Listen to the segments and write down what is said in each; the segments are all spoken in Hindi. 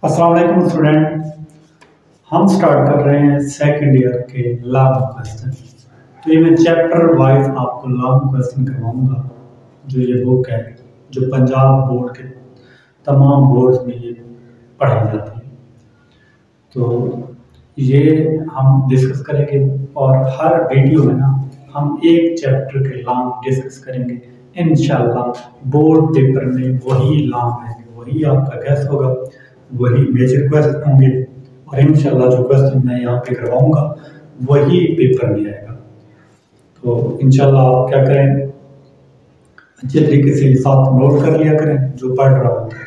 अस्सलाम वालेकुम स्टूडेंट। हम स्टार्ट कर रहे हैं सेकंड ईयर के लॉन्ग क्वेश्चन। तो ये मैं चैप्टर वाइज आपको लॉन्ग क्वेश्चन करवाऊंगा। जो ये बुक है जो पंजाब बोर्ड के तमाम बोर्ड्स में ये पढ़ाई जाती है, तो ये हम डिस्कस करेंगे। और हर वीडियो में ना हम एक चैप्टर के लॉन्ग डिस्कस करेंगे। इंशाल्लाह बोर्ड पेपर में वही लॉन्ग है, वही आपका गैस होगा, वही मेजर क्वेश्चन होंगे और इंशाल्लाह जो क्वेश्चन मैं यहाँ पे करवाऊंगा वही पेपर में आएगा। तो इंशाल्लाह आप क्या करें, अच्छे तरीके से साथ नोट कर लिया करें जो पढ़ रहा होता है।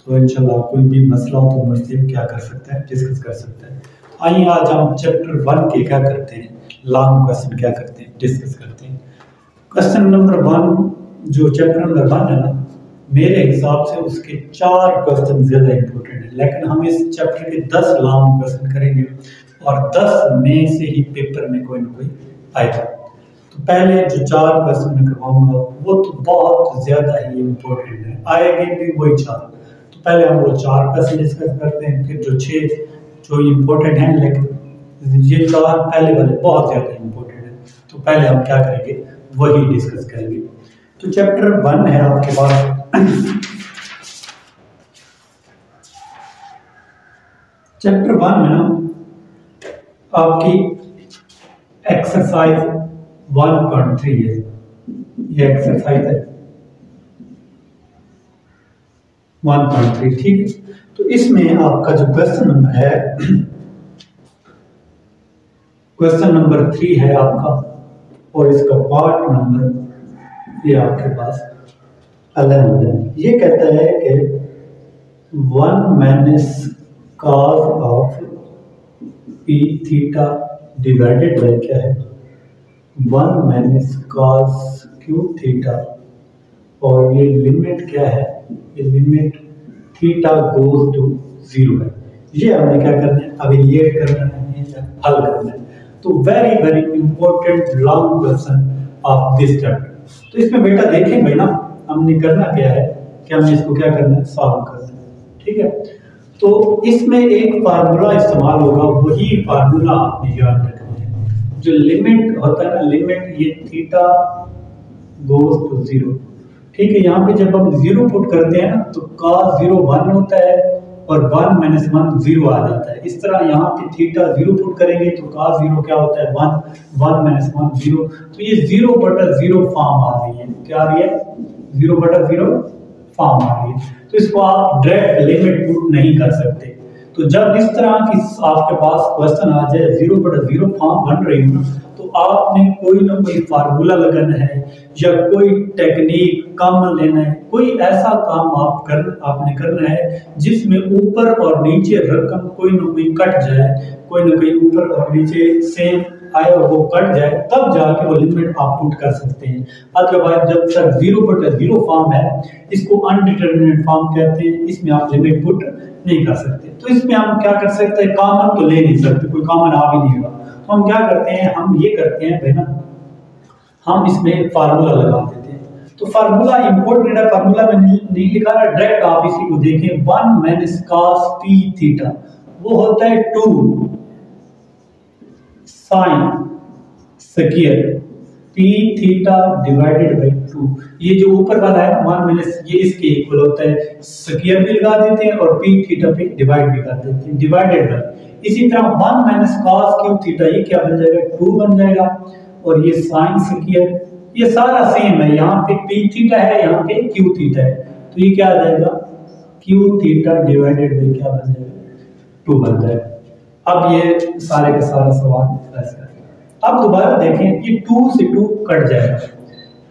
तो इंशाल्लाह कोई भी मसला हो तो मुझसे क्या कर सकता है, डिस्कस कर सकता है। आइए आज हम चैप्टर 1 के क्या करते हैं, लॉन्ग क्वेश्चन क्या करते हैं, डिस्कस करते हैं। क्वेश्चन नंबर 1 जो चैप्टर नंबर 1 है ना, मेरे हिसाब से उसके 4 क्वेश्चन ज्यादा इंपॉर्टेंट है, लेकिन हम इस चैप्टर के 10 लॉन्ग क्वेश्चन करेंगे और 10 में से ही पेपर में कोई ना कोई आएगा। तो पहले जो 4 क्वेश्चन मैं करवाऊंगा वो तो बहुत ज्यादा ही इंपॉर्टेंट है, आएंगे भी वही 4। तो पहले हम वो 4 क्वेश्चन डिस्कस करते हैं, फिर जो 6 जो इम्पोर्टेंट हैं, लेकिन ये 4 पहले वाले बहुत ज्यादा इम्पोर्टेंट है। तो पहले हम क्या करेंगे वही डिस्कस करेंगे। तो चैप्टर 1 है आपके पास चैप्टर 1 में ना आपकी एक्सरसाइज 1.3 है, ये एक्सरसाइज है 1.3, ठीक है। तो इसमें आपका जो क्वेश्चन नंबर है, क्वेश्चन नंबर 3 है आपका, और इसका पार्ट नंबर ये आपके पास 11 है। ये कहता है कि 1 minus cos of P theta divided by क्या है 1 माइनस cos क्यू थीटा, और ये लिमिट क्या है, ये लिमिट थीटा गोज टू 0 है। ये हमने क्या करना है, एवेल्यूएट करना है या हल करना है। तो very very important long question of this chapter. तो इसमें बेटा देखें भाई ना, हमने करना क्या है कि हमने इसको क्या करना है, सॉल्व करना है, ठीक है। तो इसमें एक फार्मूला इस्तेमाल होगा, वही फार्मूला आपने याद रखना है। जो लिमिट होता है ना, लिमिट ये थीटा गोज टू 0, ठीक है। यहाँ पे जब हम 0 पुट करते हैं ना तो cos 0 1 होता है और 1 माइनस 1 0 आ जाता है। इस तरह यहाँ पे थीटा 0 पुट करेंगे तो cos 0 क्या होता है 1 माइनस 1 0। तो ये 0/0 फॉर्म आ रही है, क्या आ रही है 0/0 फॉर्म आ रही है। तो इसको आप डायरेक्ट लिमिट पुट नहीं कर सकते। तो जब इस तरह की आपके पास क्वेश्चन आ जाए 0/0 फॉर्म बन रही हो, तो आपने कोई ना कोई फार्मूला लगाना है या कोई टेक्निक काम लेना है, कोई ऐसा काम आपने करना है जिसमें ऊपर और नीचे रकम कोई ना कोई कट जाए, कोई ना कोई ऊपर और नीचे सेम आए और वो कट जाए, तब जाके वो लिमिट आप पुट कर सकते हैं। अदरवाइज जब तक 0/0 फॉर्म है, इसको अनडिटरमिनेट फॉर्म कहते हैं, इसमें आप लिमिट पुट नहीं कर सकते। तो इसमें हम क्या कर सकते हैं, कॉमन तो ले नहीं सकते, कोई कॉमन आ भी नहीं होगा। तो हम क्या करते हैं, हम ये करते हैं भाई ना, हम इसमें फार्मूला लगा देते हैं। तो फार्मूला इंपॉर्टेंट है, फार्मूला में नहीं लिखा है, डायरेक्ट आप इसी को देखें। 1 माइनस cos p थीटा वो होता है 2 sine square p theta divided by 2। ये जो ऊपर वाला है 1 माइनस, ये इसके इक्वल होता है, स्क्वायर भी लगा देते हैं और p थीटा पे डिवाइड भी कर देते हैं, डिवाइडेड बाय। इसी तरह 1 माइनस cos क्यू थीटा ये क्या बन जाएगा 2 बन जाएगा, और ये साइन स्क्वायर ये सारा सेम है, यहाँ पे p थीटा है, यहाँ पे q थीटा है, तो ये क्या आ जाएगा q थीटा डिवाइडेड बाय क्या बन जाएगा 2 बन जाएगा। अब ये सारे का सारा सवाल ऐसा है। अब दोबारा देखें, ये 2 से 2 कट जाएगा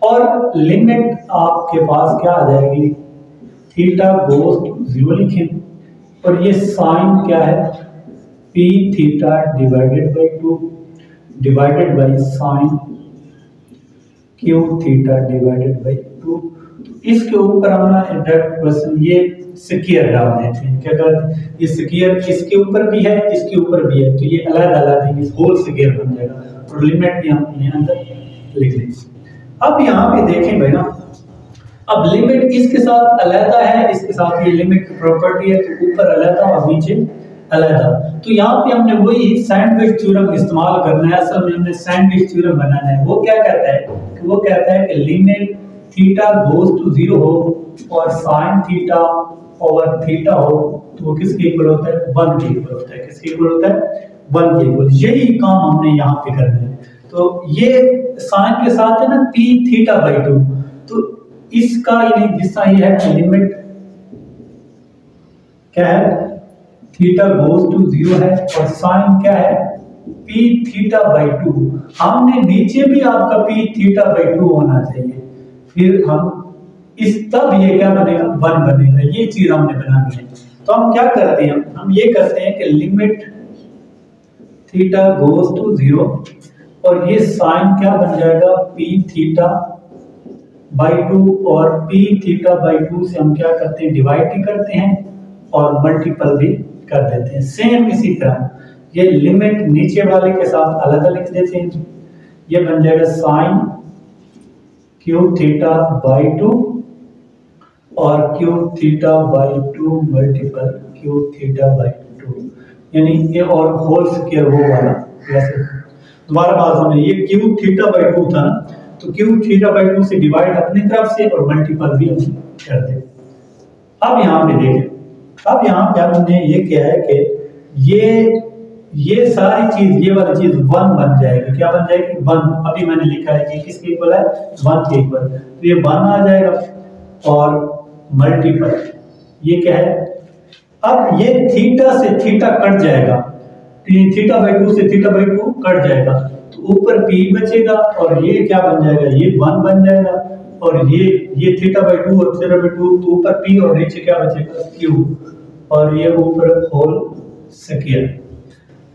और लिमिट आपके पास क्या आ जाएगी, थीटा गोज टू 0 लिखें, और ये साइन क्या है p theta divided by 2 divided by sine q theta divided by 2। इसके ऊपर हम ना डायरेक्ट क्वेश्चन ये स्क्वायर डाल देते हैं, क्या कर, ये स्क्वायर इसके ऊपर भी है, इसके ऊपर भी है, तो ये अलग-अलग होल स्क्वायर बन जाएगा और लिमिट भी हम यहाँ अंदर लिख लेंगे। अब यहाँ पे देखें भाई ना, अब लिमिट इसके साथ अलहदा है, इसके साथ ये लिमिट की प्रॉपर्टी है, तो ऊपर अलहदा और नीचे अलहदा। तो यहाँ पे हमने वही सैंडविच थ्योरम इस्तेमाल करना है। असल में हमने सैंडविच थ्योरम बनाना है। वो क्या कहता है कि वो कहता है कि लिमिट थीटा गोज टू 0 हो और साइन थीटा ओवर थीटा हो तो वो किसके इक्वल होता है? 1 के इक्वल होता है। किसके इक्वल होता है? 1 के इक्वल। यही काम हमने यहाँ पे करना है। तो ये साइन के साथ है ना p थीटा बाई 2, तो इसका जिसका ये है लिमिट क्या है? थीटा गोज टू 0 है और साइन क्या है? p theta by 2। हमने नीचे भी आपका p थीटा बाई 2 होना चाहिए, फिर हम इस तब ये क्या बनेगा? 1 बनेगा। ये चीज हमने बनानी है। तो हम क्या करते हैं? हम ये करते हैं कि लिमिट थीटा गोज टू 0 और ये साइन क्या बन जाएगा? p थीटा बाई 2 और p थीटा बाई 2 से हम क्या करते हैं? डिवाइड भी करते हैं और मल्टीपल भी कर देते हैं। सेम इसी तरह ये लिमिट नीचे वाले के साथ अलग अलग लिख देते हैं। ये बन जाएगा साइन क्यूब थीटा बाई 2 और cube theta by 2 multiple cube theta by 2, यानी ये और होल स्क्वायर वो वाला। वैसे दोबारा बात होने, ये क्यूब थीटा बाई 2 था ना, तो क्यूब थीटा बाई 2 से डिवाइड अपनी तरफ से और मल्टीपल भी हम कर दे। अब यहाँ पे देखें, अब यहाँ पे हमने ये किया है कि ये सारी चीज, ये वाली चीज 1 बन जाएगी। क्या बन जाएगी? 1। अभी मैंने लिखा है कि किसके इक्वल है? 1 के इक्वल। तो ये 1 आ जाएगा और मल्टीपल ये क्या है? अब ये थीटा से थीटा कट जाएगा, तो ये थीटा बाई 2 से थीटा बाई 2 कट जाएगा, तो ऊपर p बचेगा और ये क्या बन जाएगा? ये 1 बन जाएगा और ये थीटा बाई 2 और थीटा बाई 2, तो ऊपर p और नीचे क्या बचेगा? q और ये ऊपर होल स्क्वायर।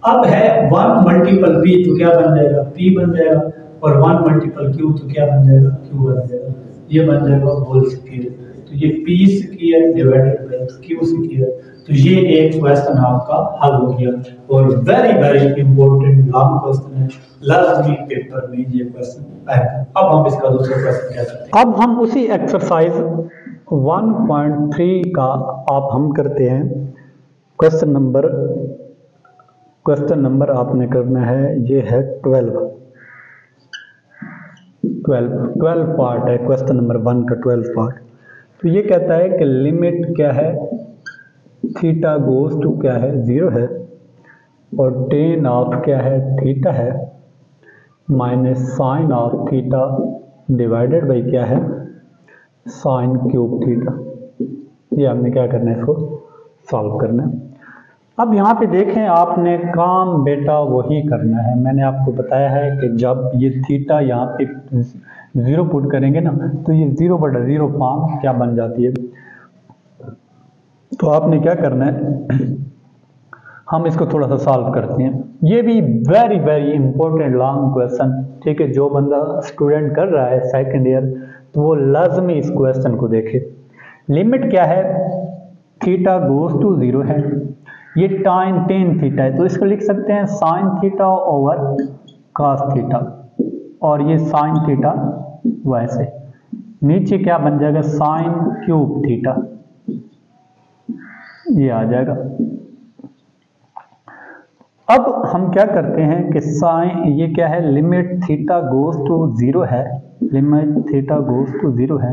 अब है 1 मल्टीपल p, तो क्या बन जाएगा? p बन जाएगा और 1 मल्टीपल q, तो क्या बन जाएगा? q बन जाएगा। ये बन जाएगा होल स्क्वायर। तो ये p square divided by q square. तो ये एक क्वेश्चन आपका हल हो गया और very very important long question है। लाजमी पेपर में ये क्वेश्चन आएगा। अब हम इसका दूसरा क्वेश्चन क्या करते हैं? अब हम उसी एक्सरसाइज 1.3 का आप हम करते हैं। क्वेश्चन नंबर आपने करना है, ये है 12 पार्ट है क्वेश्चन नंबर 1 का 12 पार्ट। तो ये कहता है कि लिमिट क्या है? थीटा गोज टू क्या है? 0 है और टेन ऑफ क्या है? थीटा है minus sine of theta divided by क्या है? Sine cube theta. ये हमने क्या करना है? इसको सॉल्व करना है। अब यहाँ पे देखें, आपने काम बेटा वही करना है। मैंने आपको बताया है कि जब ये थीटा यहाँ पे 0 पुट करेंगे ना, तो ये 0/0 फॉर्म क्या बन जाती है। तो आपने क्या करना है, हम इसको थोड़ा सा सॉल्व करते हैं। ये भी very very important long question, ठीक है। जो बंदा स्टूडेंट कर रहा है सेकेंड ईयर, तो वो लाजमी इस क्वेश्चन को देखे। लिमिट क्या है? थीटा गोज टू 0 है, ये टेन थीटा है, तो इसको लिख सकते हैं sine theta over cos theta, और ये साइन थीटा वैसे नीचे क्या बन जाएगा? साइन क्यूब थीटा, ये आ जाएगा। अब हम क्या करते हैं कि साइन, ये क्या है? लिमिट थीटा गोज टू 0 है, लिमिट थीटा गोज टू 0 है,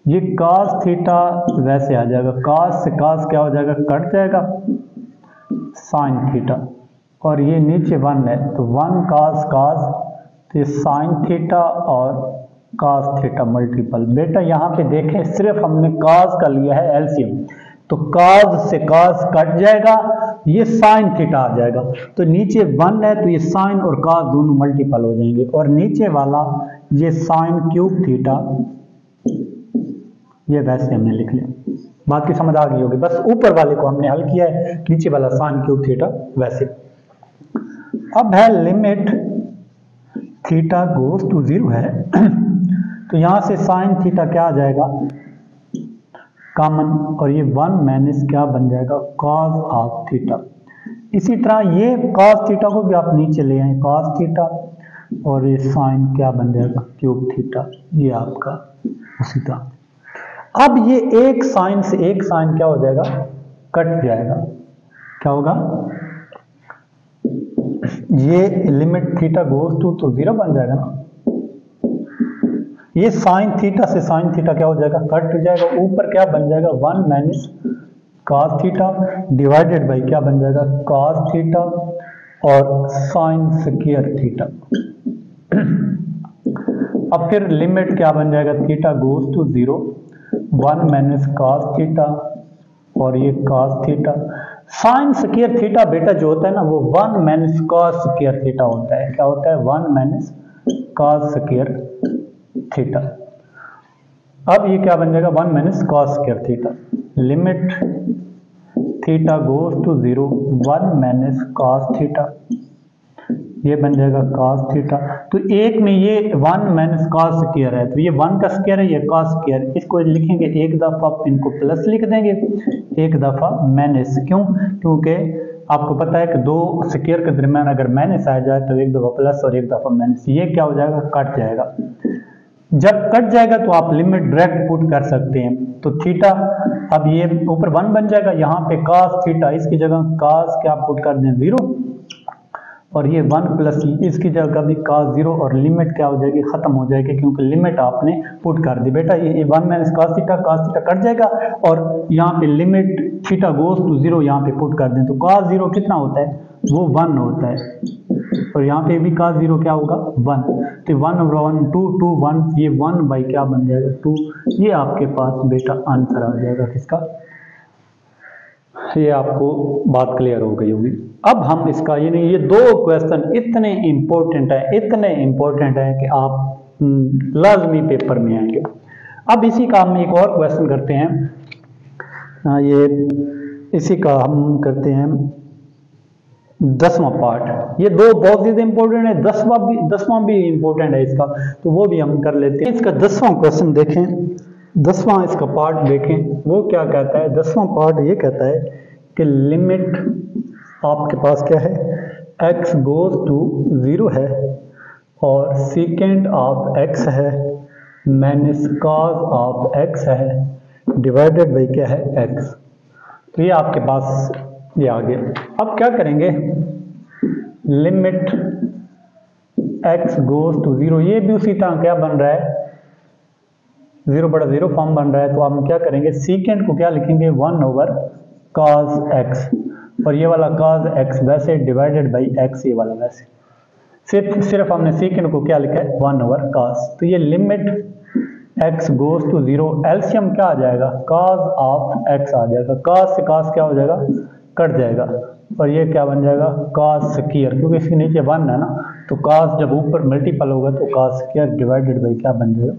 ये cos थीटा वैसे आ जाएगा, cos से cos क्या हो जाएगा? कट जाएगा, साइन थीटा, और ये नीचे 1 है, तो 1 cos तो ये साइन थीटा और cos थीटा मल्टीपल। बेटा यहाँ पे देखें, सिर्फ हमने cos का लिया है एलसीएम, तो cos से cos कट जाएगा, ये साइन थीटा आ जाएगा, तो नीचे 1 है, तो ये साइन और cos दोनों मल्टीपल हो जाएंगे, और नीचे वाला ये साइन क्यूब थीटा, ये वैसे हमने लिख लिया। बाकी समझ आ गई होगी, बस ऊपर वाले को हमने हल किया है, नीचे वाला साइन क्यूब थीटा वैसे। अब है लिमिट थीटा गोज टू 0 है, तो यहां से साइन थीटा क्या आ जाएगा? कॉमन, और ये 1 माइनस क्या बन जाएगा? Cos of theta. इसी तरह ये कॉस थीटा को भी आप नीचे ले आए, कॉस थीटा, और ये साइन क्या बन जाएगा? क्यूब थीटा, ये आपका उसी तरह। अब ये एक साइन से एक साइन क्या हो जाएगा, कट जाएगा। क्या होगा, ये लिमिट थीटा गोज टू तो 0 बन जाएगा ना। ये साइन थीटा से साइन थीटा क्या हो जाएगा, कट जाएगा। ऊपर क्या बन जाएगा, 1 minus cos theta divided by क्या बन जाएगा, cos थीटा और साइन स्क्वायर थीटा। अब फिर लिमिट क्या बन जाएगा, theta goes to 0, 1 minus cos theta और ये cos theta. Sine square theta बेटा जो होता है ना वो 1 माइनस cos स्क्वायर थीटा होता है। क्या होता है, 1 माइनस cos स्क्वायर थीटा। अब ये क्या बन जाएगा, 1 minus cos square theta. Limit theta goes to 0, 1 minus cos theta, ये बन जाएगा cos थीटा। तो एक में ये 1 माइनस cos स्क्वायर है, तो ये 1 का स्क्वायर है, ये cos स्क्वायर। इसको लिखेंगे एक दफा, इनको प्लस लिख देंगे, एक दफा माइनस। क्यों, क्योंकि आपको पता है कि दो स्क्वायर के दरमियान अगर माइनस आ जाए तो एक दफा प्लस और एक दफा माइनस, ये क्या हो जाएगा, कट जाएगा। जब कट जाएगा तो आप लिमिट डायरेक्ट पुट कर सकते हैं। तो थीटा, अब ये ऊपर 1 बन जाएगा, यहाँ पे cos थीटा, इसकी जगह cos क्या पुट कर दें 0, और ये 1 प्लस इसकी जगह भी cos 0, और लिमिट क्या हो जाएगी, खत्म हो जाएगी, क्योंकि लिमिट आपने पुट कर दी। बेटा ये 1 माइनस cos थीटा कट जाएगा, और यहाँ पे लिमिट थीटा गोज टू 0 यहाँ पे पुट कर दें, तो cos 0 कितना होता है, वो 1 होता है, और यहाँ पे भी cos 0 क्या होगा, 1। तो 1 over 1 2 1, ये 1 बाई क्या बन जाएगा, 2। ये आपके पास बेटा आंसर आ जाएगा किसका, ये आपको बात क्लियर हो गई होगी। अब हम इसका ये दो क्वेश्चन इतने इंपॉर्टेंट है कि आप लाजमी पेपर में आएंगे। अब इसी का हम एक और क्वेश्चन करते हैं, ये इसी का हम करते हैं 10वां पार्ट। ये दो बहुत ज़्यादा इंपॉर्टेंट है, 10वां भी इंपॉर्टेंट है इसका, तो वो भी हम कर लेते हैं। इसका 10वां क्वेश्चन देखें, 10वां इसका पार्ट देखें, वो क्या कहता है। 10वां पार्ट ये कहता है कि लिमिट आपके पास क्या है, x गोज टू 0 है और सेकेंड ऑफ x है माइनस cos ऑफ x है डिवाइडेड बाई क्या है, x। तो ये आपके पास ये आ गया। अब क्या करेंगे, लिमिट x गोज टू 0, ये भी उसी तरह क्या बन रहा है, 0/0 फॉर्म बन रहा है। तो हम क्या करेंगे, सीकेंड को क्या लिखेंगे, 1 ओवर cos x, और ये वाला cos x वैसे डिवाइडेड बाई x, ये वाला वैसे। सिर्फ हमने सीकेंड को क्या लिखा है, 1 ओवर cos। तो ये limit x goes to 0, LCM क्या आ जाएगा, cos ऑफ x आ जाएगा। cos से cos क्या हो जाएगा, कट जाएगा, और ये क्या बन जाएगा, cos स्क्वायर, क्योंकि इसके नीचे 1 है ना, तो cos जब ऊपर मल्टीपल होगा तो cos स्क्वायर डिवाइडेड बाई क्या बन जाएगा,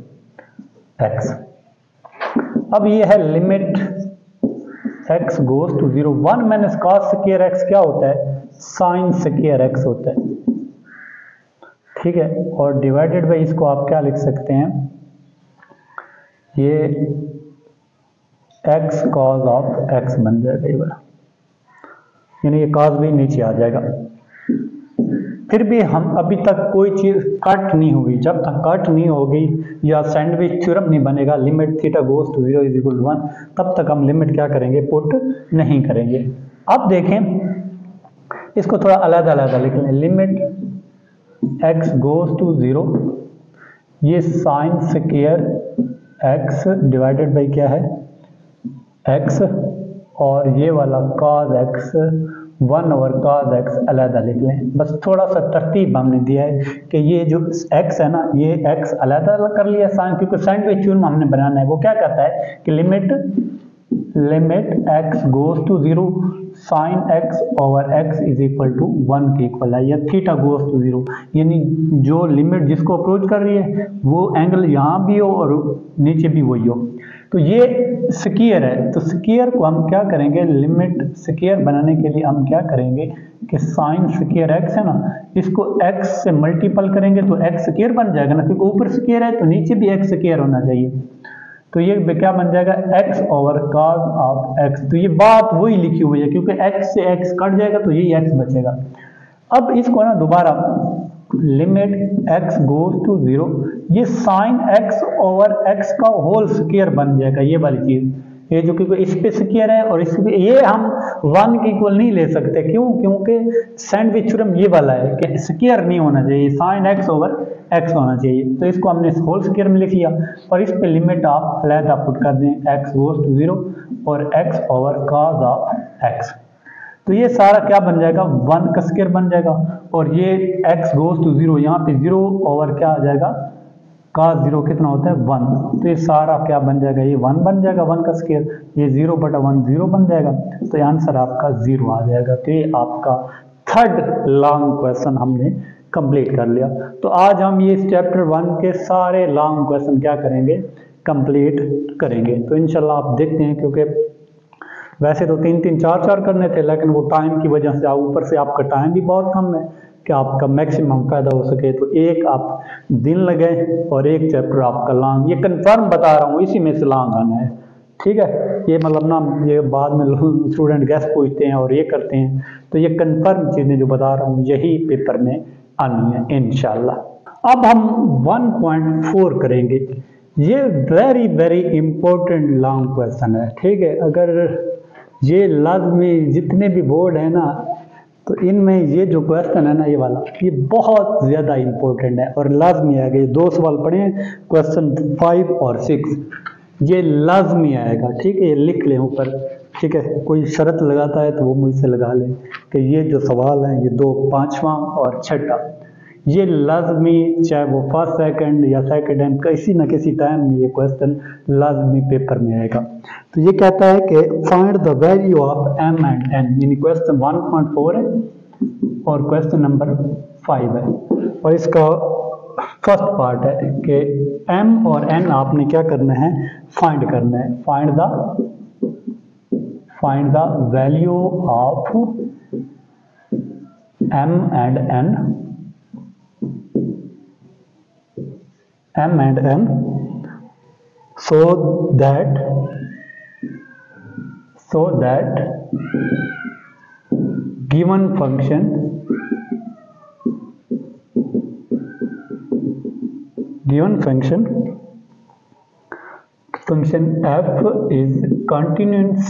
x। अब ये है limit x goes to 0, 1 minus cos square x क्या होता है, sin स्क्वायर x होता है, ठीक है। और डिवाइडेड बाई इसको आप क्या लिख सकते हैं, ये x cos ऑफ x बन जाएगा, ये वाला, यानी ये cos भी नीचे आ जाएगा। फिर भी हम अभी तक कोई चीज़ कट नहीं हुई, जब तक कट नहीं होगी या सैंडविच थ्योरम नहीं बनेगा, limit theta goes to 0 is equal 1, तब तक हम लिमिट क्या करेंगे, पुट नहीं करेंगे। अब देखें इसको थोड़ा अलग लिख लें, लिमिट x गोज टू 0, ये sine square x divided by क्या है, x, और ये वाला cos x 1 over cos x अलग लिख लें। बस थोड़ा सा तरतीब हमने दिया है कि ये जो x है ना, ये x अलग कर लिया साइन, क्योंकि सैंडविच थ्योरम हमने बनाना है। वो क्या कहता है कि limit x goes to 0 sine x over x is equal to 1 के इक्वल है, या थीटा गोज टू 0, यानी जो लिमिट जिसको अप्रोच कर रही है वो एंगल यहाँ भी हो और नीचे भी वही हो। तो ये स्क्वायर है, तो स्क्वायर को हम क्या करेंगे, लिमिट स्क्वायर बनाने के लिए हम क्या करेंगे कि साइन स्क्वायर x है ना, इसको x से मल्टीपल करेंगे तो x स्क्वायर बन जाएगा ना, क्योंकि ऊपर स्क्वायर है तो नीचे भी x स्क्वायर होना चाहिए। तो ये क्या बन जाएगा, x over cos of x। तो ये बात वही लिखी हुई है, क्योंकि x से x कट जाएगा तो यही x बचेगा। अब इसको ना दोबारा लिमिट x गोज टू 0, ये साइन x ओवर x का होल स्क्वायर बन जाएगा ये वाली चीज। ये जो क्योंकि इस पे स्क्वायर है और इस पे, ये हम 1 के इक्वल नहीं ले सकते, क्यों? क्योंकि सैंडविच थ्योरम ये वाला है कि स्क्वायर नहीं होना चाहिए, साइन x ओवर x होना चाहिए। तो इसको हमने होल स्क्वायर में लिख लिया और इस पे लिमिट आप अलहदा पुट कर दें, x गोज टू 0 और x over cos of x। तो ये सारा क्या बन जाएगा, 1 का स्क्वायर बन जाएगा और ये x गोज टू 0, यहाँ पे 0 ओवर क्या आ जाएगा, cos 0 कितना होता है 1। तो ये सारा क्या बन जाएगा, ये 1 बन जाएगा, 1 का स्क्वायर, ये 0/1 0 बन जाएगा। तो ये आंसर आपका 0 आ जाएगा। तो ये आपका थर्ड लॉन्ग क्वेश्चन हमने कंप्लीट कर लिया। तो आज हम ये चैप्टर 1 के सारे लॉन्ग क्वेश्चन क्या करेंगे, कंप्लीट करेंगे। तो इंशाल्लाह आप देखते हैं, क्योंकि वैसे तो 3-3 4-4 करने थे, लेकिन वो टाइम की वजह से, ऊपर से आपका टाइम भी बहुत कम है कि आपका मैक्सिमम फायदा हो सके। तो एक आप दिन लगे और एक चैप्टर आपका लॉन्ग, ये कंफर्म बता रहा हूँ, इसी में से लॉन्ग आना है, ठीक है। ये मतलब ना, ये बाद में स्टूडेंट गैस पूछते हैं और ये करते हैं, तो ये कंफर्म चीज़ें जो बता रहा हूँ यही पेपर में आनी है इंशाल्लाह। अब हम 1.4 करेंगे। ये very very important long question है, ठीक है। अगर ये लाजमी जितने भी बोर्ड है ना, तो इनमें ये जो क्वेश्चन है ना, ये वाला, ये बहुत ज़्यादा इंपॉर्टेंट है और लाजमी आएगा। ये 2 सवाल पढ़े हैं, क्वेश्चन 5 और 6, ये लाजमी आएगा, ठीक है। ये लिख लें ऊपर, ठीक है। कोई शर्त लगाता है तो वो मुझसे लगा लें कि ये जो सवाल हैं, ये 2, 5वां और 6ठा, ये लाजमी, चाहे वो फर्स्ट सेकंड या सेकंड टाइम, किसी न किसी टाइम में ये क्वेश्चन लाजमी पेपर में आएगा। तो ये कहता है कि find the value of m and n, यानी क्वेश्चन 1.4 है और क्वेश्चन नंबर 5 है। और इसका फर्स्ट पार्ट है कि m और n आपने क्या करना है, फाइंड करना है। Find the value of m and n so that given function f is continuous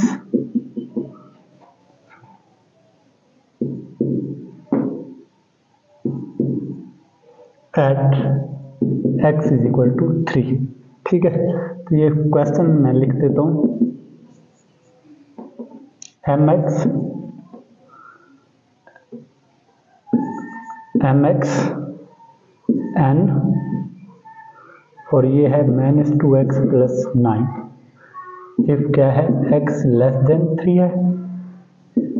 at x is equal to 3, ठीक है। तो ये क्वेश्चन मैं लिख देता हूँ, mx n और ये है -2x + 9, इफ क्या है, x लेस देन 3 है,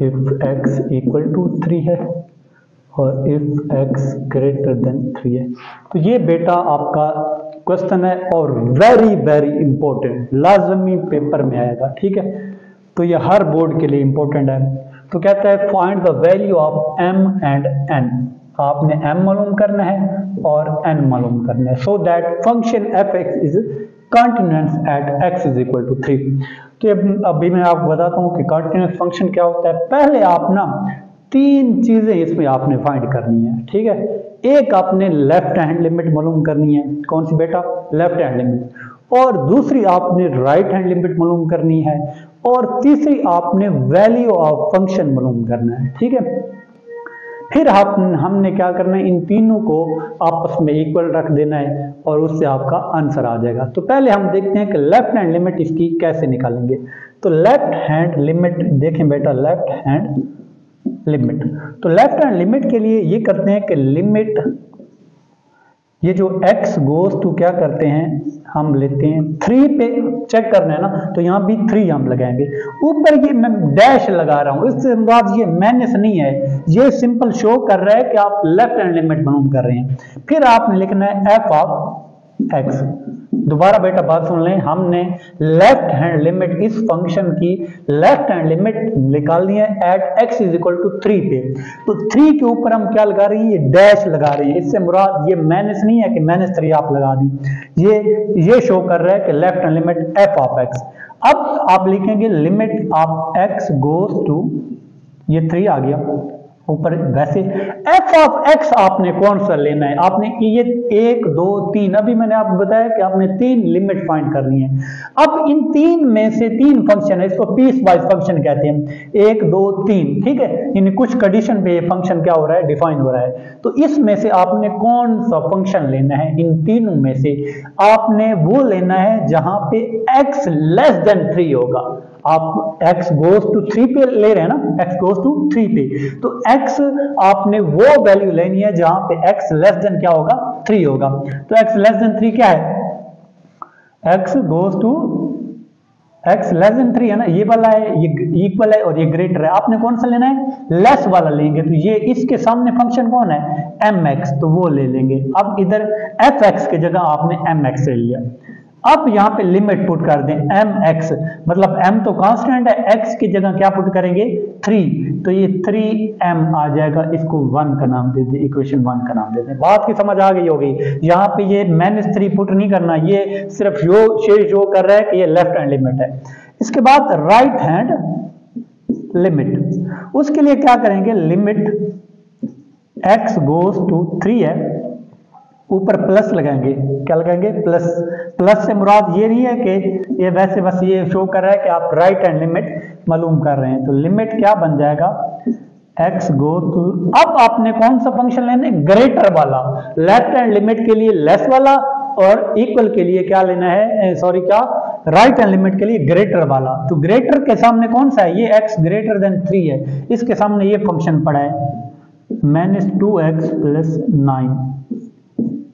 इफ x इक्वल टू 3 है और इफ x ग्रेटर देन 3 है। तो ये बेटा आपका क्वेश्चन है और वेरी वेरी इंपॉर्टेंट, लाजमी पेपर में आएगा, ठीक है। तो ये हर बोर्ड के लिए इंपॉर्टेंट है। तो कहता है find the value of m and n, आपने m मालूम करना है और n मालूम करना है, so that function f(x) is continuous at x is equal to 3। तो अभी मैं आपको बताता हूँ कि कंटिन्यूअस फंक्शन क्या होता है। पहले आप ना 3 चीजें इसमें आपने फाइंड करनी है, ठीक है। एक आपने लेफ्ट हैंड लिमिट मालूम करनी है, कौन सी बेटा, लेफ्ट हैंड लिमिट, और दूसरी आपने राइट हैंड लिमिट मालूम करनी है, और तीसरी आपने वैल्यू ऑफ फंक्शन मालूम करना है, ठीक है। फिर हमने क्या करना है, इन तीनों को आपस में इक्वल रख देना है और उससे आपका आंसर आ जाएगा। तो पहले हम देखते हैं कि लेफ्ट हैंड लिमिट इसकी कैसे निकालेंगे। तो लेफ्ट हैंड लिमिट देखें बेटा, लेफ्ट हैंड लिमिट, तो लेफ्ट हैंड लिमिट के लिए ये करते हैं कि लिमिट, ये जो x गोज टू क्या करते हैं, हम लेते हैं 3 पे चेक करना है ना, तो यहाँ भी 3 हम लगाएंगे। ऊपर ये मैं डैश लगा रहा हूँ, इससे बाद ये माइनस नहीं है, ये सिंपल शो कर रहा है कि आप लेफ्ट हैंड लिमिट मालूम कर रहे हैं। फिर आपने लिखना है f ऑफ x। दोबारा बेटा बात सुन लें, हमने लेफ्ट हैंड लिमिट, इस फंक्शन की लेफ्ट हैंड लिमिट निकालनी है at x is equal to 3 पे। तो 3 के ऊपर हम क्या लगा रहे हैं, ये डैश लगा रहे हैं, इससे मुराद ये माइनस नहीं है कि -3 आप लगा दें, ये शो कर रहा है कि left hand limit f of x। अब आप लिखेंगे limit of x goes to, ये 3 आ गया, ऊपर वैसे एफ ऑफ एक्स आपने कौन सा लेना है, आपने ये 1 2 3, अभी मैंने आपको बताया कि आपने 3 लिमिट फाइंड करनी है। अब इन 3 में से 3 फंक्शन है, इसको पीस वाइज फंक्शन कहते हैं, 1 2 3, ठीक है। इन कुछ कंडीशन पे ये फंक्शन क्या हो रहा है, डिफाइन हो रहा है। तो इसमें से आपने कौन सा फंक्शन लेना है, इन तीनों में से आपने वो लेना है जहां पे x लेस देन 3 होगा। आप x गोज टू 3 पे ले रहे हैं ना, x गोज टू 3 पे, तो x आपने वो वैल्यू लेनी है जहां पे x लेस देन क्या होगा, 3 होगा। तो x लेस देन 3 क्या है, x goes to x less than 3 है ना, ये वाला है, ये इक्वल है और ये ग्रेटर है। आपने कौन सा लेना है, लेस वाला लेंगे। तो ये इसके सामने फंक्शन कौन है, mx, तो वो ले लेंगे। अब इधर fx की जगह आपने mx ले लिया। अब यहाँ पे लिमिट पुट कर दें mx, मतलब m तो कांस्टेंट है, x की जगह क्या पुट करेंगे, 3, तो ये 3m आ जाएगा। इसको 1 का नाम दे दें, इक्वेशन 1 का नाम दे दें। बात की समझ आ गई होगी। यहाँ पे ये -3 पुट नहीं करना, ये सिर्फ शो कर रहा है कि ये लेफ्ट हैंड लिमिट है। इसके बाद राइट हैंड लिमिट, उसके लिए क्या करेंगे, लिमिट x गोज टू 3 है, ऊपर प्लस लगाएंगे। क्या लगाएंगे, प्लस। प्लस से मुराद ये नहीं है कि ये वैसे बस ये शो कर रहा है कि आप राइट हैंड लिमिट मालूम कर रहे हैं। तो लिमिट क्या बन जाएगा, x गो टू, अब आपने कौन सा फंक्शन लेना है, ग्रेटर वाला। लेफ्ट हैंड लिमिट के लिए लेस वाला और इक्वल के लिए क्या लेना है, सॉरी क्या, राइट हैंड लिमिट के लिए ग्रेटर वाला। तो ग्रेटर के सामने कौन सा है, ये x ग्रेटर देन 3 है, इसके सामने ये फंक्शन पड़ा है -2x + 9।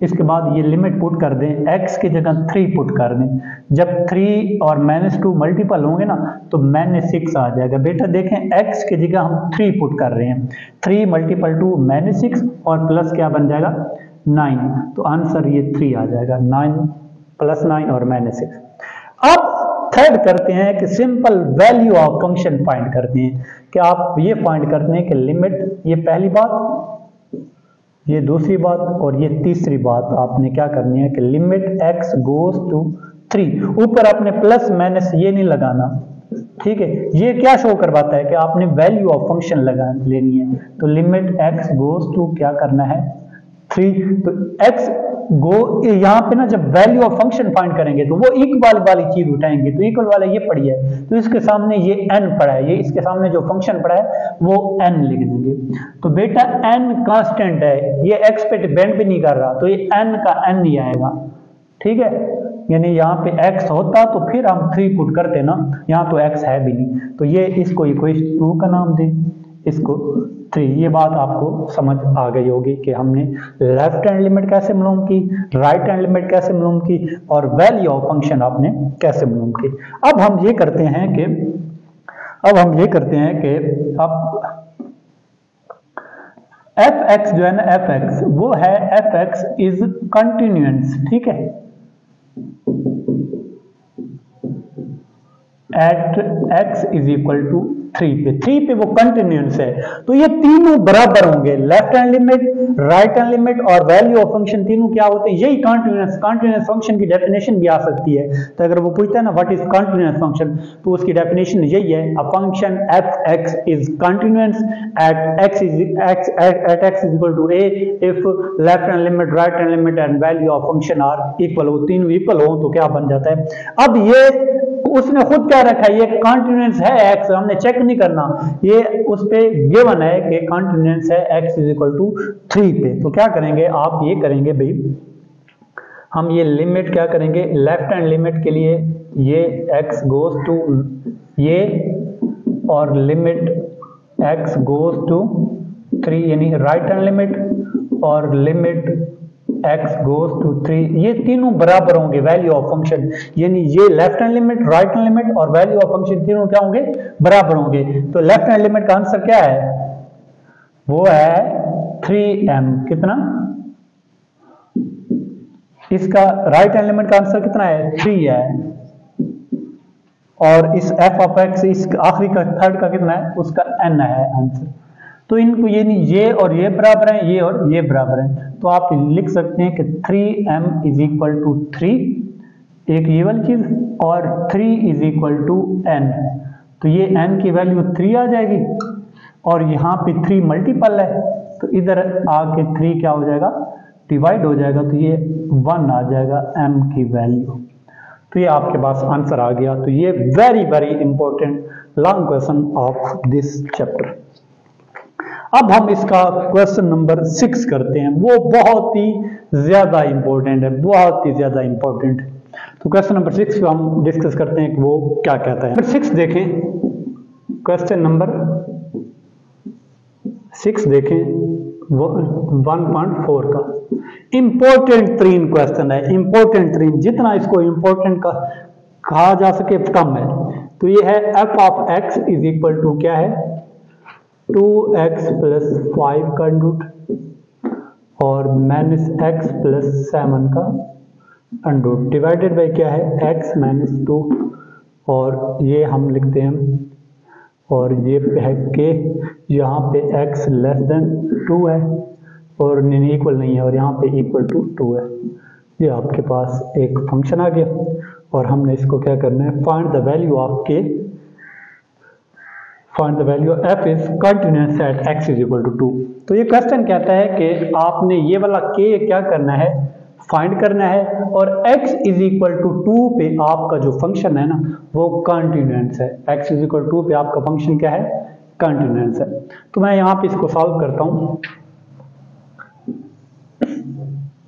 इसके बाद ये लिमिट पुट कर दें, x की जगह 3 पुट कर दें। जब 3 और -2 मल्टीपल होंगे ना तो -6 आ जाएगा। बेटा देखें, x की जगह हम 3 पुट कर रहे हैं, 3 × 2 -6 और प्लस क्या बन जाएगा 9, तो आंसर ये 3 आ जाएगा, 9 + 9 और -6। अब थर्ड करते हैं कि simple value of function find करते हैं, कि आप ये फाइंड करते हैं कि लिमिट, ये पहली बात, ये दूसरी बात और ये तीसरी बात आपने क्या करनी है कि लिमिट x गोज टू 3, ऊपर आपने प्लस माइनस ये नहीं लगाना, ठीक है। ये क्या शो करवाता है कि आपने वैल्यू ऑफ फंक्शन लगा लेनी है। तो लिमिट x गोज टू क्या करना है 3, तो x गो, यहाँ पे ना जब वैल्यू ऑफ फंक्शन फाइंड करेंगे तो वो इक्वल वाली चीज उठाएंगे। तो इक्वल वाला ये पड़ी है, तो इसके सामने ये n पड़ा है, ये इसके सामने जो फंक्शन पड़ा है वो n लिख देंगे। तो बेटा n कांस्टेंट है, ये x पे डिपेंड भी नहीं कर रहा, तो ये n का n ही आएगा, ठीक है। यानी यहाँ पे x होता तो फिर हम 3 पुट करते ना, यहाँ तो x है भी नहीं, तो ये इसको इक्वेशन 2 का नाम दे, इसको 3। ये बात आपको समझ आ गई होगी कि हमने लेफ्ट हैंड लिमिट कैसे मालूम की, राइट हैंड लिमिट कैसे मालूम की और वैल्यू ऑफ फंक्शन आपने कैसे मालूम की। अब हम ये करते हैं कि अब f(x) जो है ना, f(x) वो है f(x) इज कंटिन्यूअस, ठीक है, एट x = 3 पे वो कंटिन्यूअस है। तो ये तीनों बराबर होंगे, left hand limit, right hand limit और वैल्यू ऑफ फंक्शन, तीनों क्या होते हैं, यही कंटिन्यूअस फंक्शन की डेफिनेशन भी आ सकती है। तो अगर वो पूछता है ना व्हाट इज कंटिन्यूअस फंक्शन, तो उसकी डेफिनेशन यही है, a function f(x) is continuous at x = a if left hand limit, right hand limit and value of function are equal हो, तीनों इक्वल हो तो क्या बन जाता है। अब ये उसने खुद क्या रखा है, ये कंटिन्यूअस है x, हमने चेक नहीं करना, ये उस पे गिवन है कि कंटिन्यूअस है x = 3 पे। तो क्या करेंगे, आप ये करेंगे भाई, हम ये लिमिट क्या करेंगे, लेफ्ट हैंड लिमिट के लिए ये x गोज टू ये और लिमिट x गोज टू 3 यानी राइट हैंड लिमिट और लिमिट x गोज टू 3, ये तीनों बराबर होंगे वैल्यू ऑफ फंक्शन, यानी ये left hand limit, right hand limit और वैल्यू ऑफ फंक्शन तीनों क्या होंगे, बराबर होंगे। तो लेफ्ट हैंड लिमिट का आंसर क्या है, वो है 3m, कितना, इसका राइट हैंड लिमिट का आंसर कितना है, 3 है, और इस f(x) इस आखिरी का थर्ड का कितना है, उसका n है आंसर। तो इनको ये नहीं, ये और ये बराबर हैं, ये और ये बराबर हैं, तो आप लिख सकते हैं कि 3m = 3, एक ये वाली चीज, और 3 = n, तो ये n की वैल्यू 3 आ जाएगी और यहाँ पे 3 मल्टीपल है, तो इधर आके 3 क्या हो जाएगा, डिवाइड हो जाएगा, तो ये 1 आ जाएगा m की वैल्यू। तो ये आपके पास आंसर आ गया। तो ये very very important long question of this chapter. अब हम इसका क्वेश्चन नंबर 6 करते हैं, वो बहुत ही ज्यादा इंपॉर्टेंट है, बहुत ही ज्यादा इंपॉर्टेंट है। तो क्वेश्चन नंबर 6 को हम डिस्कस करते हैं कि वो क्या कहता है। नंबर 6 देखें, क्वेश्चन नंबर 6 देखें 1.4 का इंपॉर्टेंट 3 क्वेश्चन है, इंपॉर्टेंट 3, जितना इसको इंपॉर्टेंट का कहा जा सके कम है। तो ये है f of x is equal to क्या है, 2x प्लस 5 का रूट और माइनस x प्लस 7 का अंडर डिवाइडेड बाई क्या है, x माइनस 2, और ये हम लिखते हैं, और ये है के यहाँ पे x लेस देन 2 है और इक्वल नहीं है, और यहाँ पे इक्वल टू 2 है। ये आपके पास एक फंक्शन आ गया और हमने इसको क्या करना है, फाइंड द वैल्यू ऑफ के, find the value of f is continuous at x is equal to 2। तो ये क्वेश्चन कहता है कि आपने ये वाला k क्या करना है, फाइंड करना है, और x इज इक्वल टू 2 पे आपका जो फंक्शन है ना वो कंटिन्यूअस है। x इज इक्वल टू 2 पे आपका फंक्शन क्या है, कंटिन्यूअस है। तो मैं यहाँ पे इसको सॉल्व करता हूँ,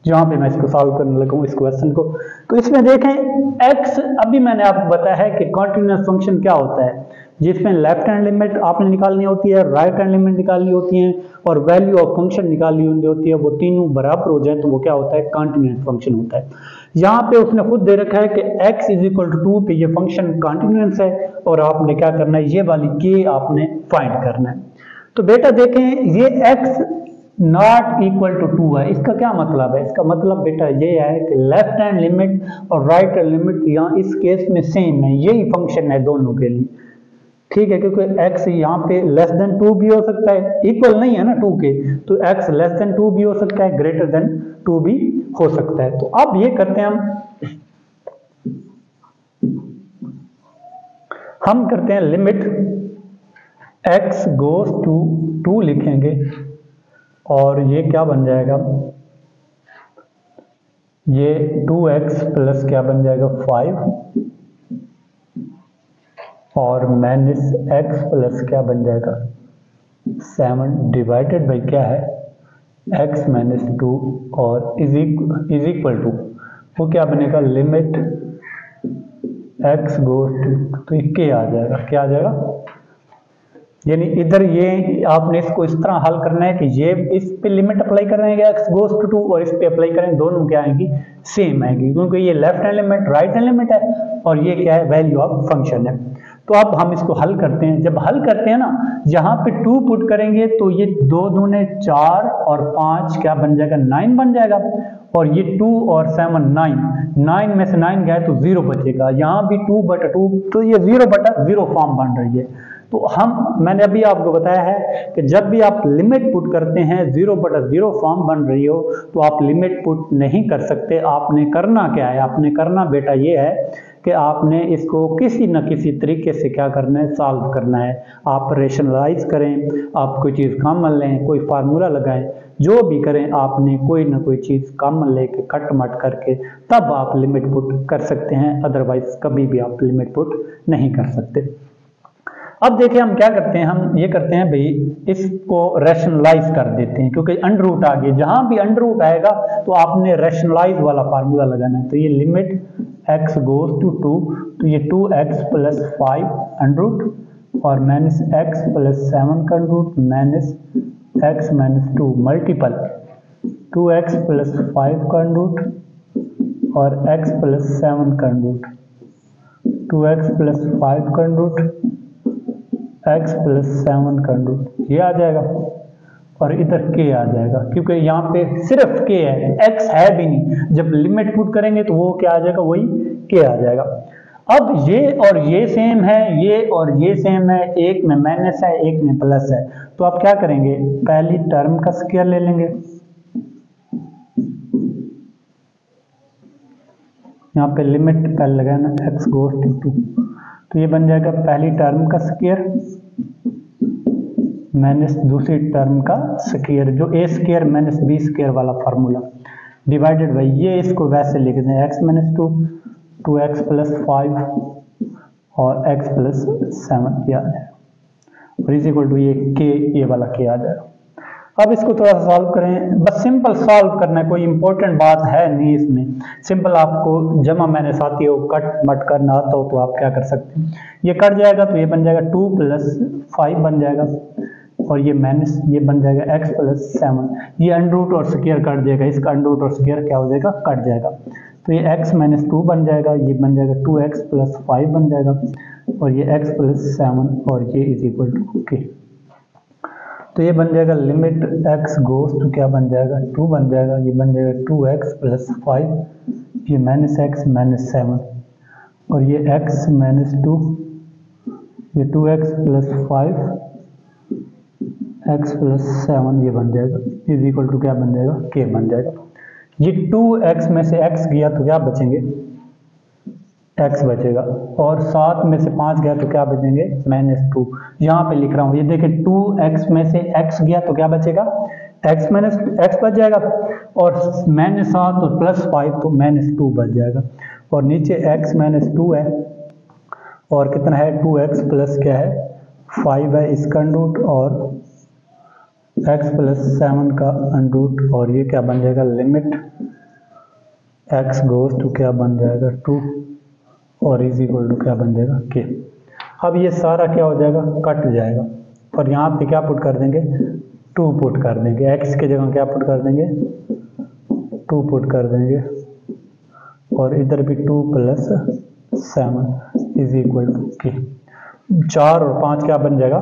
जहाँ पे मैं इसको सॉल्व करने लगा हूँ इस क्वेश्चन को। तो इसमें देखें x, अभी मैंने आपको बताया है कि कंटिन्यूअस फंक्शन क्या होता है, जिसमें लेफ्ट हैंड लिमिट आपने निकालनी होती है, राइट हैंड लिमिट निकालनी होती है, और वैल्यू ऑफ फंक्शन निकालनी होती है। वो तीनों बराबर हो जाए तो वो क्या होता है, कंटिन्यूअस फंक्शन होता है। यहाँ पे उसने खुद दे रखा है कि x इज इक्वल टू 2 पे ये फंक्शन कंटिन्यूअस है, और आपने क्या करना है, ये वाली k आपने फाइंड करना है। तो बेटा देखें ये x नॉट इक्वल टू 2 है, इसका क्या मतलब है, इसका मतलब बेटा ये है कि लेफ्ट हैंड लिमिट और राइट हैंड लिमिट यहाँ इस केस में सेम है, यही फंक्शन है दोनों के लिए, ठीक है, क्योंकि x यहाँ पे लेस देन 2 भी हो सकता है, इक्वल नहीं है ना 2 के, तो x लेस देन 2 भी हो सकता है, ग्रेटर देन 2 भी हो सकता है। तो अब ये करते हैं हम करते हैं लिमिट x गोज टू 2 लिखेंगे, और ये क्या बन जाएगा, ये 2x प्लस क्या बन जाएगा 5, और माइनस x प्लस क्या बन जाएगा 7 डिवाइडेड बाई क्या है x माइनस 2, और इज इक्वल टू वो क्या बनेगा, लिमिट x गोज टू, तो ये k आ जाएगा, क्या आ जाएगा, यानी इधर ये आपने इसको इस तरह हल करना है कि ये इस पे लिमिट अप्लाई कर रहे हैं x गोज टू 2, और इस पे अप्लाई करें, दोनों क्या आएंगी, सेम आएंगी, क्योंकि ये left hand limit right hand limit है, और ये क्या है, वैल्यू ऑफ फंक्शन है। तो अब हम इसको हल करते हैं। जब हल करते हैं ना, यहाँ पे 2 पुट करेंगे तो ये 2 दूने 4 और 5 क्या बन जाएगा, 9 बन जाएगा, और ये 2 और 7 9 में से 9 गया तो 0 बचेगा, यहाँ भी 2/2, तो ये 0/0 फॉर्म बन रही है। तो मैंने अभी आपको बताया है कि जब भी आप लिमिट पुट करते हैं 0/0 फॉर्म बन रही हो तो आप लिमिट पुट नहीं कर सकते। आपने करना क्या है, आपने करना बेटा ये है कि आपने इसको किसी न किसी तरीके से क्या करना है, सॉल्व करना है। आप रेशनलाइज करें, आप कोई चीज़ कॉमन लें, कोई फार्मूला लगाएं, जो भी करें आपने कोई ना कोई चीज़ कॉमन लेके कट मट करके तब आप लिमिट पुट कर सकते हैं, अदरवाइज कभी भी आप लिमिट पुट नहीं कर सकते। अब देखिए हम क्या करते हैं, हम ये करते हैं भाई इसको रैशनलाइज कर देते हैं, क्योंकि अंडर रूट आ गया, जहां भी अंडर रूट आएगा तो आपने रैशनलाइज वाला फार्मूला लगाना है। तो ये लिमिट x गोज टू 2, तो ये 2x प्लस 5 अंडर रूट और माइनस x प्लस 7 का under root minus x minus 2 multiple 2x plus 5 का अंडर रूट और x प्लस 7 का अंडर रूट, 2x प्लस 5 का अंडर रूट x प्लस 7 का रूट, ये आ जाएगा, और इधर k आ जाएगा, क्योंकि यहाँ पे सिर्फ k है, x है भी नहीं। जब लिमिट पुट करेंगे तो वो क्या आ जाएगा, वही k आ जाएगा। अब ये और ये सेम है, ये और ये सेम है, एक में माइनस है एक में प्लस है, तो आप क्या करेंगे, पहली टर्म का स्क्वायर ले लेंगे, यहाँ पे लिमिट पहले लगाना x गोज टू 2, तो ये बन जाएगा पहली टर्म का स्क्वायर माइनस दूसरी टर्म का स्क्वायर, जो ए स्क्वायर माइनस बी स्क्वायर वाला फार्मूला, डिवाइडेड बाई ये, इसको वैसे लिख दें एक्स माइनस 2, 2x प्लस 5 और x प्लस 7 ये आ जाएगा, और इज इक्वल टू ये के, ये वाला के आ जाएगा। अब इसको थोड़ा सा सॉल्व करें, बस सिंपल सॉल्व करना है, कोई इंपॉर्टेंट बात है नहीं इसमें, सिंपल आपको जमा माइनस आती हो, कट मट करना आता हो तो आप क्या कर सकते हैं, ये कट जाएगा तो ये बन जाएगा 2 प्लस 5 बन जाएगा, और ये माइनस ये बन जाएगा x प्लस 7, ये अंडरूट और स्क्वायर कट जाएगा, इसका अंडरूट और स्क्वायर क्या हो जाएगा, कट जाएगा, तो ये x माइनस 2 बन जाएगा, ये बन जाएगा 2x प्लस 5 बन जाएगा, और ये x प्लस 7 और ये इज इक्वल टू के। तो ये बन जाएगा लिमिट x गोज टू क्या बन जाएगा 2 बन जाएगा, ये बन जाएगा 2x प्लस 5, ये माइनस x माइनस 7, और ये x माइनस 2, ये 2x प्लस 5, x प्लस 7 ये बन जाएगा, इज इक्वल टू क्या बन जाएगा, k बन जाएगा। ये 2x में से x गया तो क्या बचेंगे, x बचेगा, और 7 में से 5 गया तो क्या बचेंगे, -2। यहाँ पे लिख रहा हूँ, ये देखिए 2x में से x गया तो क्या बचेगा, x माइनस x बच जाएगा, और -7 और +5 तो -2 बच जाएगा, और नीचे x -2 है, और कितना है 2x प्लस क्या है 5 है इसका अंडरूट, और x प्लस 7 का अंडरूट, और ये क्या बन जाएगा, लिमिट x गोज टू क्या बन जाएगा 2, और इज इक्वल टू क्या बन जाएगा k। अब ये सारा क्या हो जाएगा, कट जाएगा, और यहाँ पे क्या पुट कर देंगे, 2 पुट कर देंगे, x की जगह क्या पुट कर देंगे, 2 पुट कर देंगे, और इधर भी 2 plus 7 is equal to k। 4 और 5 क्या बन जाएगा,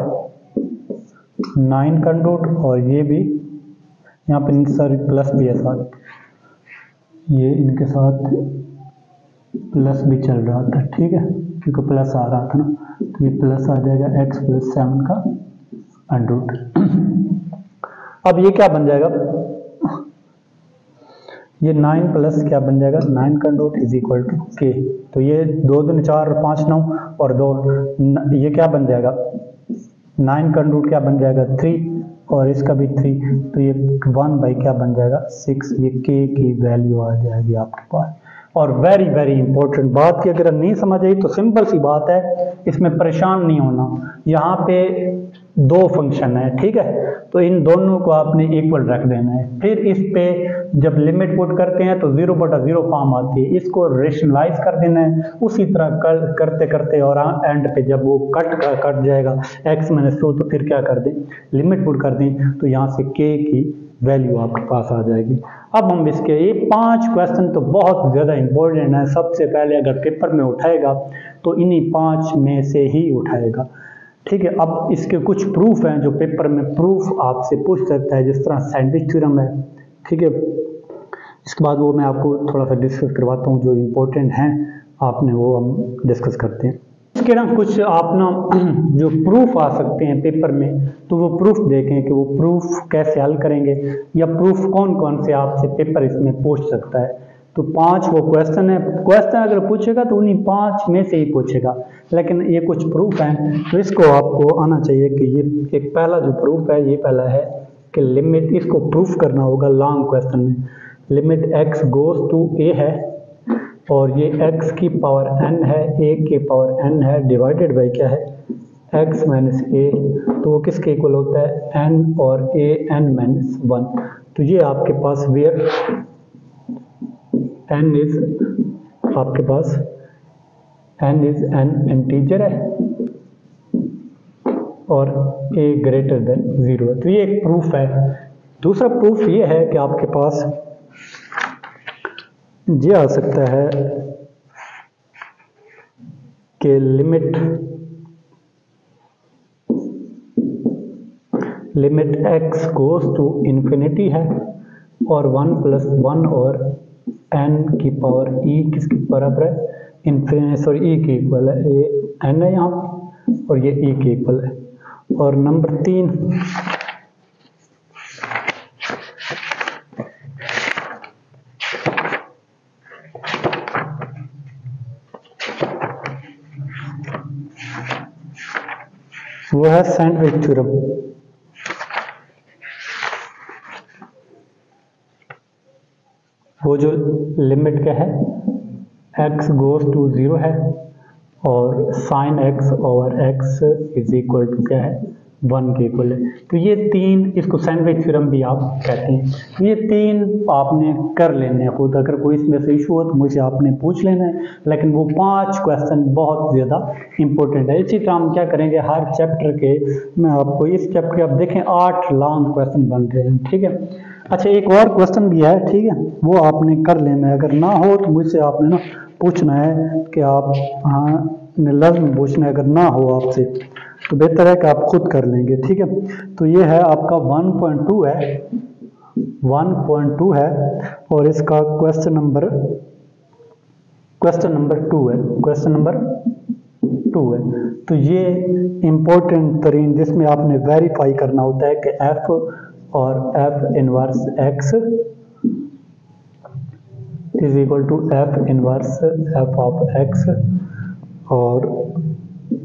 9 का अंडरूट, और ये भी यहाँ पे सॉरी प्लस भी है साथ, ये इनके साथ प्लस भी चल रहा था, ठीक है, क्योंकि प्लस आ रहा था ना, तो ये प्लस आ जाएगा x प्लस 7 का अंडरूट। अब ये क्या बन जाएगा, ये 9 प्लस क्या बन जाएगा, 9 का under root is equal to k। तो ये 2 दूनी 4 और 5 9 और 2, ये क्या बन जाएगा, 9 का अंडरूट क्या बन जाएगा 3, और इसका भी 3, तो ये 1 बाई क्या बन जाएगा 6, ये k की वैल्यू आ जाएगी आपके पास। और वेरी वेरी इंपॉर्टेंट बात की अगर नहीं समझ आई तो सिंपल सी बात है, इसमें परेशान नहीं होना, यहाँ पे 2 फंक्शन है, ठीक है, तो इन दोनों को आपने इक्वल रख देना है, फिर इस पे जब लिमिट पुट करते हैं तो 0/0 फॉर्म आती है, इसको रेशनलाइज कर देना है, उसी तरह करते करते और एंड पे जब वो कट जाएगा x माइनस 2 तो फिर क्या कर दें, लिमिट पुट कर दें, तो यहाँ से k की वैल्यू आपके पास आ जाएगी। अब हम इसके ये 5 क्वेश्चन तो बहुत ज़्यादा इंपॉर्टेंट है, सबसे पहले अगर पेपर में उठाएगा तो इन्हीं 5 में से ही उठाएगा, ठीक है। अब इसके कुछ प्रूफ हैं जो पेपर में प्रूफ आपसे पूछ सकता है, जिस तरह सैंडविच थ्योरम है, ठीक है, इसके बाद वो मैं आपको थोड़ा सा डिस्कस करवाता हूँ, जो इम्पोर्टेंट हैं आपने वो हम डिस्कस करते हैं। इसके ना कुछ आप ना जो प्रूफ आ सकते हैं पेपर में, तो वो प्रूफ देखें कि वो प्रूफ कैसे हल करेंगे, या प्रूफ कौन कौन से आपसे पेपर इसमें पूछ सकता है। तो 5 वो क्वेश्चन है, क्वेश्चन अगर पूछेगा तो उन्हीं 5 में से ही पूछेगा, लेकिन ये कुछ प्रूफ हैं तो इसको आपको आना चाहिए कि ये एक पहला जो प्रूफ है, ये पहला है कि लिमिट, इसको प्रूफ करना होगा लॉन्ग क्वेश्चन में, limit x goes to a है, और ये x की पावर n है, a की पावर n है, डिवाइडेड बाई क्या है x माइनस a, तो वो किसके इक्वल होता है n और a n माइनस 1। तो ये आपके पास वेयर n इज आपके पास n इज n इंटीजर है और a ग्रेटर देन 0 है, तो ये एक प्रूफ है। दूसरा प्रूफ ये है कि आपके पास ये आ सकता है कि limit x goes to infinity है, और 1 प्लस 1 और n की पावर e किसके बराबर है, सॉरी e के इक्वल है, ये n है यहाँ और ये e के इक्वल है। और नंबर 3 वो है सैंडविच थ्योरम, वो जो लिमिट क्या है, x गोज़ टू 0 है और sine x over x is equal to क्या है, 1 के इक्वल है। तो ये तीन, इसको सैंडविच थ्योरम भी आप कहते हैं। तो ये तीन आपने कर लेने हैं खुद, अगर कोई इसमें से इशू हो तो मुझे आपने पूछ लेना है, लेकिन वो 5 क्वेश्चन बहुत ज़्यादा इंपॉर्टेंट है। इसी तरह हम क्या करेंगे, हर चैप्टर के मैं आपको, इस चैप्टर के आप देखें 8 लॉन्ग क्वेश्चन बन रहे हैं, ठीक है। अच्छा, एक और क्वेश्चन भी है, ठीक है, वो आपने कर लेना है। अगर ना हो तो मुझसे आपने ना पूछना है कि आप, हाँ लाज़मी पूछना है। अगर ना हो आपसे तो बेहतर है कि आप खुद कर लेंगे, ठीक है। तो ये है आपका 1.2 है, 1.2 है और इसका क्वेश्चन नंबर 2 है, क्वेश्चन नंबर 2 है। तो ये इम्पोर्टेंट तरीन जिसमें आपने वेरीफाई करना होता है कि f और f inverse x is equal to f inverse f of x और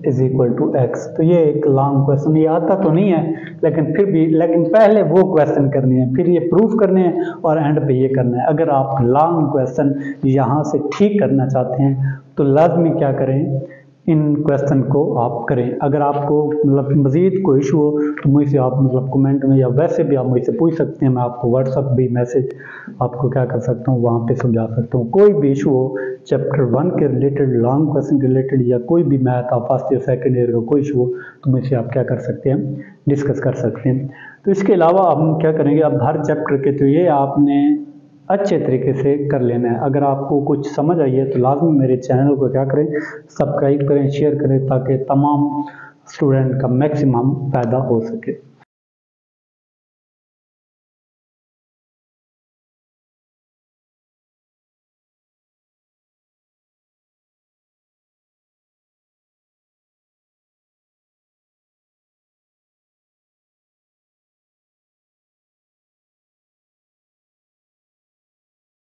इज इक्वल टू x। तो ये एक लॉन्ग क्वेश्चन, ये आता तो नहीं है लेकिन फिर भी, लेकिन पहले वो क्वेश्चन करने हैं, फिर ये प्रूफ करने हैं और एंड पे ये करना है। अगर आप लॉन्ग क्वेश्चन यहाँ से ठीक करना चाहते हैं तो लाजमी क्या करें, इन क्वेश्चन को आप करें। अगर आपको मतलब मज़ीद कोई इशू हो तो मुझसे आप मतलब कमेंट में या वैसे भी आप मुझसे पूछ सकते हैं। मैं आपको व्हाट्सअप भी मैसेज आपको क्या कर सकता हूँ, वहाँ पे समझा सकता हूँ। कोई भी इशू हो चैप्टर 1 के रिलेटेड, लॉन्ग क्वेश्चन के रिलेटेड, या कोई भी मैथ आप फर्स्ट ईयर सेकेंड ईयर का कोई इशू हो तो मुझसे आप क्या कर सकते हैं, डिस्कस कर सकते हैं। तो इसके अलावा हम क्या करेंगे, अब हर चैप्टर के तो ये आपने अच्छे तरीके से कर लेना है। अगर आपको कुछ समझ आई है तो लाजमी मेरे चैनल को क्या करें, सब्सक्राइब करें, शेयर करें, ताकि तमाम स्टूडेंट का मैक्सिमम फ़ायदा हो सके।